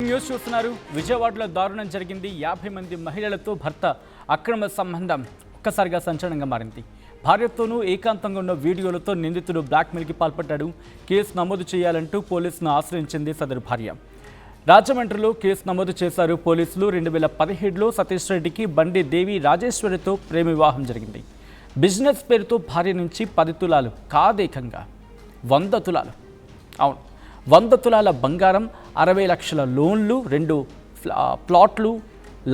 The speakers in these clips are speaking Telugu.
న్యూస్ చూస్తున్నారు. విజయవాడలో దారుణం జరిగింది. 50 మంది మహిళలతో భర్త అక్రమ సంబంధం ఒక్కసారిగా సంచలనంగా మారింది. భార్యతోనూ ఏకాంతంగా ఉన్న వీడియోలతో నిందితుడు బ్లాక్మెయిల్కి పాల్పడ్డాడు. కేసు నమోదు చేయాలంటూ పోలీసును ఆశ్రయించింది సదరు భార్య. రాజమండ్రిలో కేసు నమోదు చేశారు పోలీసులు. 2017లో సతీష్ రెడ్డికి బండి దేవి రాజేశ్వరితో ప్రేమ వివాహం జరిగింది. బిజినెస్ పేరుతో భార్య నుంచి 10 తులాలు కాదేకంగా 100 తులాలు, అవును 100 తులాల బంగారం, 60 లక్షల లోన్లు, 2 ప్లాట్లు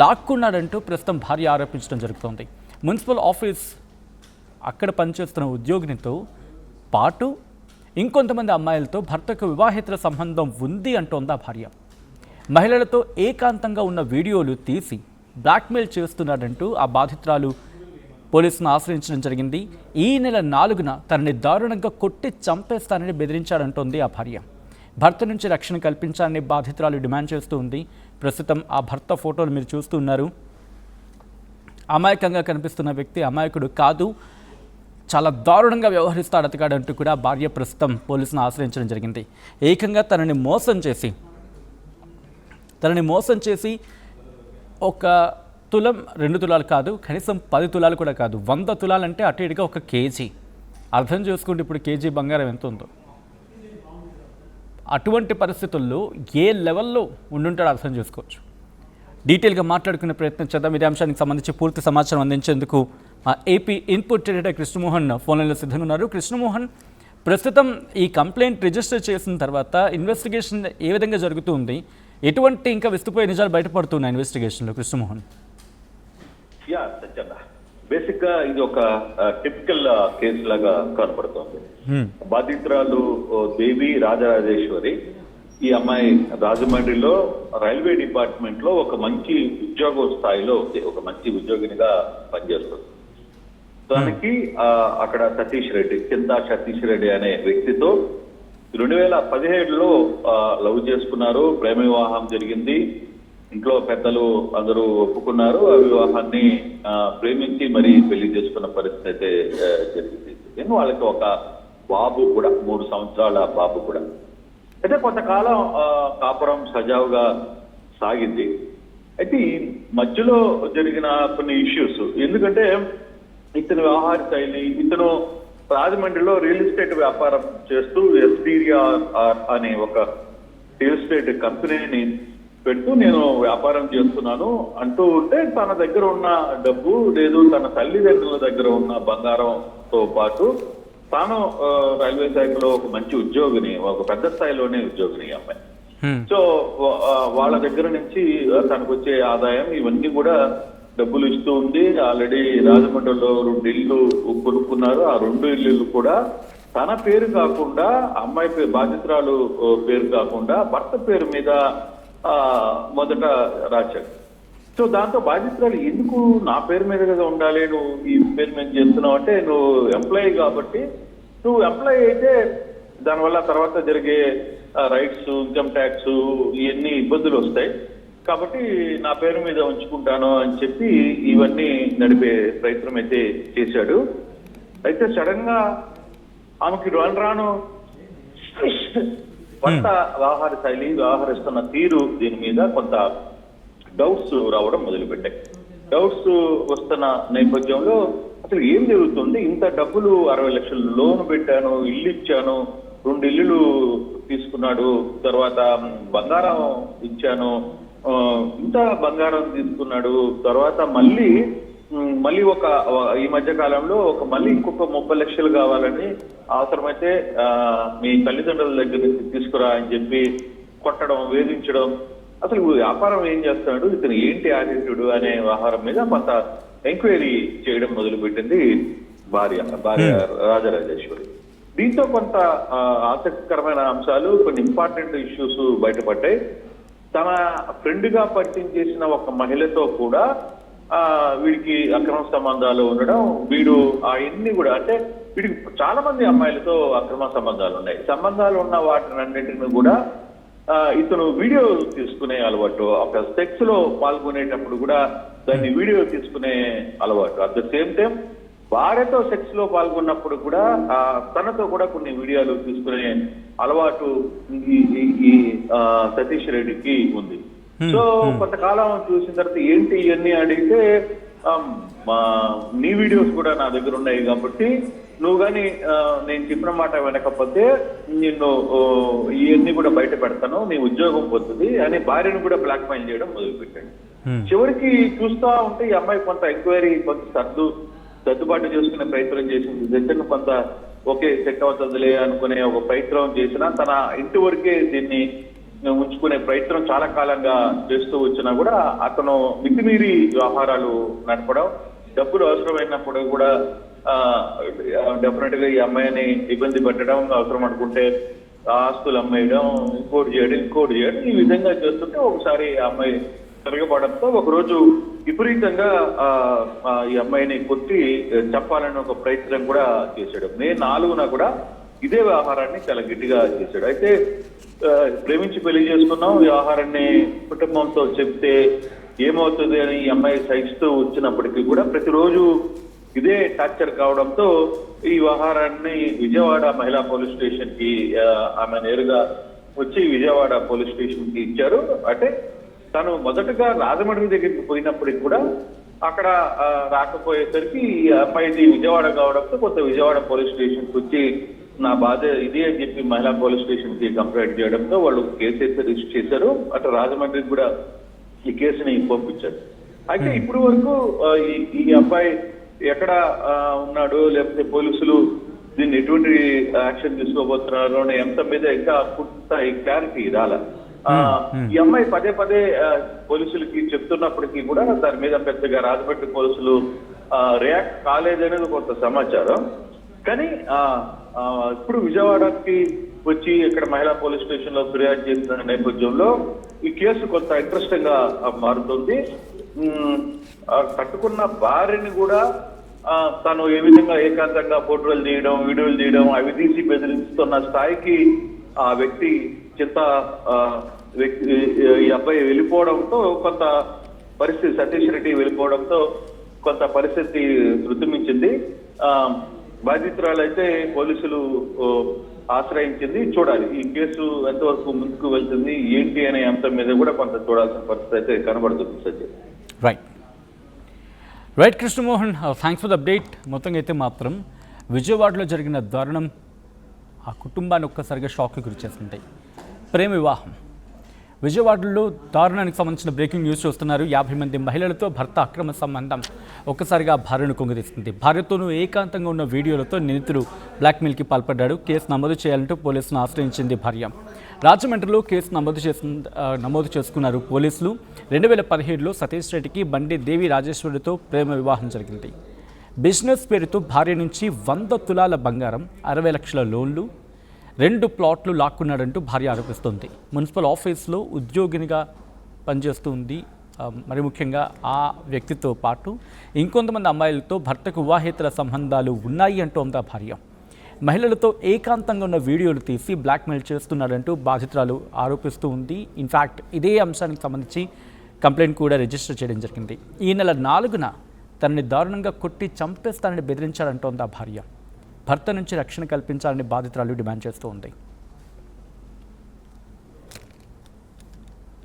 లాక్కున్నాడంటూ ప్రస్తుతం భార్య ఆరోపించడం జరుగుతోంది. మున్సిపల్ ఆఫీస్ అక్కడ పనిచేస్తున్న ఉద్యోగినితో పాటు ఇంకొంతమంది అమ్మాయిలతో భర్తకు వివాహేతర సంబంధం ఉంది అంటోందా భార్య. మహిళలతో ఏకాంతంగా ఉన్న వీడియోలు తీసి బ్లాక్మెయిల్ చేస్తున్నాడంటూ ఆ బాధితురాలు పోలీసును ఆశ్రయించడం జరిగింది. ఈ నెల 4న తనని దారుణంగా కొట్టి చంపేస్తానని బెదిరించాడంటోంది ఆ భార్య. భర్త నుంచి రక్షణ కల్పించాలని బాధితురాలు డిమాండ్ చేస్తూ ఉంది. ప్రస్తుతం ఆ భర్త ఫోటోలు మీరు చూస్తూ ఉన్నారు. అమాయకంగా కనిపిస్తున్న వ్యక్తి అమాయకుడు కాదు, చాలా దారుణంగా వ్యవహరిస్తాడు అతగాడంటూ కూడా భార్య ప్రస్తుతం పోలీసును ఆశ్రయించడం జరిగింది. ఏకంగా తనని మోసం చేసి 1 తులం 2 తులాలు కాదు, కనీసం 10 తులాలు కూడా కాదు, 100 తులాలు అంటే అటు ఇటుగా 1 కేజీ. అర్థం చేసుకుంటే ఇప్పుడు కేజీ బంగారం ఎంత ఉందో. అటువంటి పరిస్థితుల్లో ఏ లెవెల్లో ఉండుంటాడో అర్థం చేసుకోవచ్చు. డీటెయిల్గా మాట్లాడుకునే ప్రయత్నం చేద్దాం. ఇదే అంశానికి సంబంధించి పూర్తి సమాచారం అందించేందుకు ఏపీ ఇన్పుట్ ఎడిటర్ కృష్ణమోహన్ ఫోన్లో సిద్ధంగా ఉన్నారు. కృష్ణమోహన్, ప్రస్తుతం ఈ కంప్లైంట్ రిజిస్టర్ చేసిన తర్వాత ఇన్వెస్టిగేషన్ ఏ విధంగా జరుగుతుంది? ఎటువంటి ఇంకా విస్తుపోయే నిజాలు బయటపడుతున్నాయి ఇన్వెస్టిగేషన్లో కృష్ణమోహన్? సత్యన్న, బేసిక్ గా ఇది ఒక టిపికల్ కేసు లాగా కనపడుతోంది. బాధితురాలు దేవి రాజరాజేశ్వరి. ఈ అమ్మాయి రాజమండ్రిలో రైల్వే డిపార్ట్మెంట్ లో ఒక మంచి ఉద్యోగ స్థాయిలో ఉంది, ఒక మంచి ఉద్యోగినిగా పనిచేస్తుంది. తనకి అక్కడ సతీష్ రెడ్డి, చింతా సతీష్ రెడ్డి అనే వ్యక్తితో 2017లో లవ్ చేసుకున్నారు. ప్రేమ వివాహం జరిగింది. ఇంట్లో పెద్దలు అందరూ ఒప్పుకున్నారు. ఆ వివాహాన్ని ప్రేమించి మరి పెళ్లి చేసుకున్న పరిస్థితి అయితే జరిగింది. వాళ్ళకి ఒక బాబు కూడా, 3 సంవత్సరాల బాబు కూడా. అయితే కొంతకాలం కాపురం సజావుగా సాగింది. అయితే ఈ మధ్యలో జరిగిన కొన్ని ఇష్యూస్, ఎందుకంటే ఇతని వ్యవహార శైలి, ఇతను రాజమండ్రిలో రియల్ ఎస్టేట్ వ్యాపారం చేస్తూ ఎస్టీఆర్ అనే ఒక రియల్ ఎస్టేట్ కంపెనీని పెడుతూ నేను వ్యాపారం చేస్తున్నాను అంటూ ఉంటే, తన దగ్గర ఉన్న డబ్బు లేదు, తన తల్లిదండ్రుల దగ్గర ఉన్న బంగారంతో పాటు తాను రైల్వే శాఖలో ఒక మంచి ఉద్యోగిని, ఒక పెద్ద స్థాయిలోనే ఉద్యోగిని అమ్మాయి. సో వాళ్ళ దగ్గర నుంచి తనకు వచ్చే ఆదాయం ఇవన్నీ కూడా డబ్బులు ఇస్తూ ఉంది. ఆల్రెడీ రాజమండ్రిలో 2 ఇళ్ళు కొనుక్కున్నారు. ఆ 2 ఇళ్ళు కూడా తన పేరు కాకుండా, అమ్మాయి పేరు, బాధితురాలు పేరు కాకుండా భర్త పేరు మీద మొదట రాశాడు. సో దాంతో బాధితురాలు, ఎందుకు నా పేరు మీద కదా ఉండాలి, నువ్వు ఈ పేరు మీద చేస్తున్నావు అంటే, నువ్వు ఎంప్లాయీ కాబట్టి, నువ్వు ఎంప్లాయీ అయితే దానివల్ల తర్వాత జరిగే రైట్స్, ఇన్కమ్ ట్యాక్స్ ఇవన్నీ ఇబ్బందులు వస్తాయి కాబట్టి నా పేరు మీద ఉంచుకుంటాను అని చెప్పి ఇవన్నీ నడిపే ప్రయత్నం అయితే చేశాడు. అయితే సడన్ గా ఆమెకి రాను కొంత వ్యవహార శైలి, వ్యవహరిస్తున్న తీరు, దీని మీద కొంత డౌట్స్ రావడం మొదలుపెట్టాయి. డౌట్స్ వస్తున్న నేపథ్యంలో అసలు ఏం జరుగుతుంది, ఇంత డబ్బులు 60 లక్షలు లోన్ పెట్టాను, ఇల్లు ఇచ్చాను, 2 ఇల్లులు తీసుకున్నాడు, తర్వాత బంగారం ఇచ్చాను, ఇంత బంగారం తీసుకున్నాడు, తర్వాత మళ్ళీ ఈ మధ్య కాలంలో మళ్ళీ ఇంకొక 30 లక్షలు కావాలని, అవసరమైతే మీ తల్లిదండ్రుల దగ్గర నుంచి తీసుకురా అని చెప్పి కొట్టడం, వేధించడం. అసలు వ్యాపారం ఏం చేస్తున్నాడు, ఇతను ఏంటి యాటిట్యూడ్ అనే వ్యవహారం మీద కొంత ఎంక్వైరీ చేయడం మొదలుపెట్టింది భార్య రాజరాజేశ్వరి. దీంతో కొంత ఆసక్తికరమైన అంశాలు, కొన్ని ఇంపార్టెంట్ ఇష్యూస్ బయటపడ్డాయి. తన ఫ్రెండ్ గా పరిచయం చేసిన ఒక మహిళతో కూడా వీడికి అక్రమ సంబంధాలు ఉండడం, వీడు అవన్నీ కూడా, అంటే వీడికి చాలా మంది అమ్మాయిలతో అక్రమ సంబంధాలు ఉన్నాయి. సంబంధాలు ఉన్న వాటినన్నింటిని కూడా ఇతను వీడియో తీసుకునే అలవాటు, ఒక సెక్స్ లో పాల్గొనేటప్పుడు కూడా దాన్ని వీడియో తీసుకునే అలవాటు. అట్ ద సేమ్ టైం భార్యతో సెక్స్ లో పాల్గొన్నప్పుడు కూడా తనతో కూడా కొన్ని వీడియోలు తీసుకునే అలవాటు ఈ సతీష్ రెడ్డికి ఉంది. సో కొంతకాలం చూసిన తర్వాత ఏంటి ఇవన్నీ అడిగితే నీ వీడియోస్ కూడా నా దగ్గర ఉన్నాయి కాబట్టి నువ్వు కానీ నేను చెప్పిన మాట వినకపోతే నిన్ను ఇవన్నీ కూడా బయట పెడతాను, నీ ఉద్యోగం పోతుంది అని భార్యను కూడా బ్లాక్ మెయిల్ చేయడం మొదలుపెట్టాడు. చివరికి చూస్తా ఉంటే ఈ అమ్మాయి కొంత ఎంక్వైరీ కొంత సర్దుబాటు చేసుకునే ప్రయత్నం చేసింది. దగ్గర కొంత ఓకే సెట్ అవుతుందిలే అనుకునే ఒక ప్రయత్నం చేసినా తన ఇంటి వరకే దీన్ని ఉంచుకునే ప్రయత్నం చాలా కాలంగా చేస్తూ వచ్చినా కూడా అతను మితిమీరి వ్యవహారాలు నడపడం, డబ్బులు అవసరమైనప్పుడు కూడా డెఫినెట్ గా ఈ అమ్మాయిని ఇబ్బంది పెట్టడం, అవసరం అనుకుంటే ఆస్తులు అమ్మేయడం, ఇంకోటి చేయడం ఈ విధంగా చేస్తుంటే ఒకసారి ఆ అమ్మాయి తిరగబడంతో ఒకరోజు విపరీతంగా ఈ అమ్మాయిని కొట్టి చంపాలని ఒక ప్రయత్నం కూడా చేశాడు. మే 4న కూడా ఇదే వ్యవహారాన్ని చాలా గట్టిగా చేశాడు. అయితే ప్రేమించి పెళ్లి చేసుకున్నాం, వ్యవహారాన్ని కుటుంబంతో చెప్తే ఏమవుతుంది అని ఈ అమ్మాయి సహిస్తూ వచ్చినప్పటికీ కూడా ప్రతిరోజు ఇదే టార్చర్ కావడంతో ఈ వ్యవహారాన్ని విజయవాడ మహిళా పోలీస్ స్టేషన్ కి ఆమె నేరుగా వచ్చి విజయవాడ పోలీస్ స్టేషన్ కి ఇచ్చారు. అంటే తను మొదటగా రాజమండ్రి దగ్గరికి పోయినప్పటికి కూడా అక్కడ రాకపోయేసరికి ఈ అమ్మాయిది విజయవాడ కావడంతో కొంత విజయవాడ పోలీస్ స్టేషన్ కి వచ్చి నా బాధ ఇది అని చెప్పి మహిళా పోలీస్ స్టేషన్ కి కంప్లైంట్ చేయడంతో వాళ్ళు కేసు అయితే రిజిస్టర్ చేశారు. అటు రాజమండ్రికి కూడా ఈ కేసుని పంపించారు. అయితే ఇప్పుడు వరకు ఈ అబ్బాయి ఎక్కడ ఉన్నాడు, లేకపోతే పోలీసులు దీన్ని ఎటువంటి యాక్షన్ తీసుకోబోతున్నారు అనే అంశం మీద ఇంకా పూర్తి క్లారిటీ రాల. ఈ అమ్మాయి పదే పోలీసులకి చెప్తున్నప్పటికీ కూడా దాని మీద పెద్దగా రాజమండ్రి పోలీసులు రియాక్ట్ కాలేదనేది కొంత సమాచారం. కానీ ఇప్పుడు విజయవాడకి వచ్చి ఇక్కడ మహిళా పోలీస్ స్టేషన్ లో ఫిర్యాదు చేసిన నేపథ్యంలో ఈ కేసు కొంత ఇంట్రెస్టింగ్ గా మారుతుంది. కట్టుకున్న భార్యని కూడా తను ఏ విధంగా ఏకాంతంగా ఫోటోలు తీయడం, వీడియోలు తీయడం, అవి తీసి బెదిరిస్తున్న స్థాయికి ఆ వ్యక్తి ఈ అబ్బాయి వెళ్ళిపోవడంతో కొంత పరిస్థితి, సతీష్ రెడ్డి వెళ్ళిపోవడంతో కొంత పరిస్థితి శృతిమించింది. బాధితురాలైతే పోలీసులు ఆశ్రయించింది. చూడాలి ఈ కేసు ఎంతవరకు ముందుకు వెళ్తుంది ఏంటి అనే అంశం మీద కూడా కొంత చూడాల్సిన పరిస్థితి అయితే కనబడుతుంది. Satyam. Right Krishnamohan, thanks for the update. మొత్తంగా అయితే మాత్రం విజయవాడలో జరిగిన దారుణం ఆ కుటుంబాన్ని ఒక్కసారిగా షాక్కి గురి చేస్తుంటాయి. ప్రేమ వివాహం విజయవాడలో దారుణానికి సంబంధించిన బ్రేకింగ్ న్యూస్ చూస్తున్నారు. 50 మంది మహిళలతో భర్త అక్రమ సంబంధం ఒక్కసారిగా భార్యను కుంగదీస్తుంది. భార్యతోనూ ఏకాంతంగా ఉన్న వీడియోలతో నిందితుడు బ్లాక్మెయిల్కి పాల్పడ్డాడు. కేసు నమోదు చేయాలంటూ పోలీసులను ఆశ్రయించింది భార్య. రాజమండ్రిలో కేసు నమోదు చేసుకున్నారు పోలీసులు. 2017లో సతీష్ రెడ్డికి బండి దేవి రాజేశ్వరితో ప్రేమ వివాహం జరిగింది. బిజినెస్ పేరుతో భార్య నుంచి 100 తులాల బంగారం, 60 లక్షల లోన్లు, 2 ప్లాట్లు లాక్కున్నాడంటూ భార్య ఆరోపిస్తోంది. మున్సిపల్ ఆఫీస్లో ఉద్యోగినిగా పనిచేస్తుంది. మరి ముఖ్యంగా ఆ వ్యక్తితో పాటు ఇంకొంతమంది అమ్మాయిలతో భర్తకు వివాహేతర సంబంధాలు ఉన్నాయి అంటోంది ఆ భార్య. మహిళలతో ఏకాంతంగా ఉన్న వీడియోలు తీసి బ్లాక్మెయిల్ చేస్తున్నాడంటూ బాధితురాలు ఆరోపిస్తూ ఉంది. ఇన్ఫ్యాక్ట్ ఇదే అంశానికి సంబంధించి కంప్లైంట్ కూడా రిజిస్టర్ చేయడం జరిగింది. ఈ నెల 4న తనని దారుణంగా కొట్టి చంపేస్తానని బెదిరించాడంటోంది ఆ భార్య. భర్త నుంచి రక్షణ కల్పించాలని బాధితురాలు డిమాండ్ చేస్తూ ఉంది.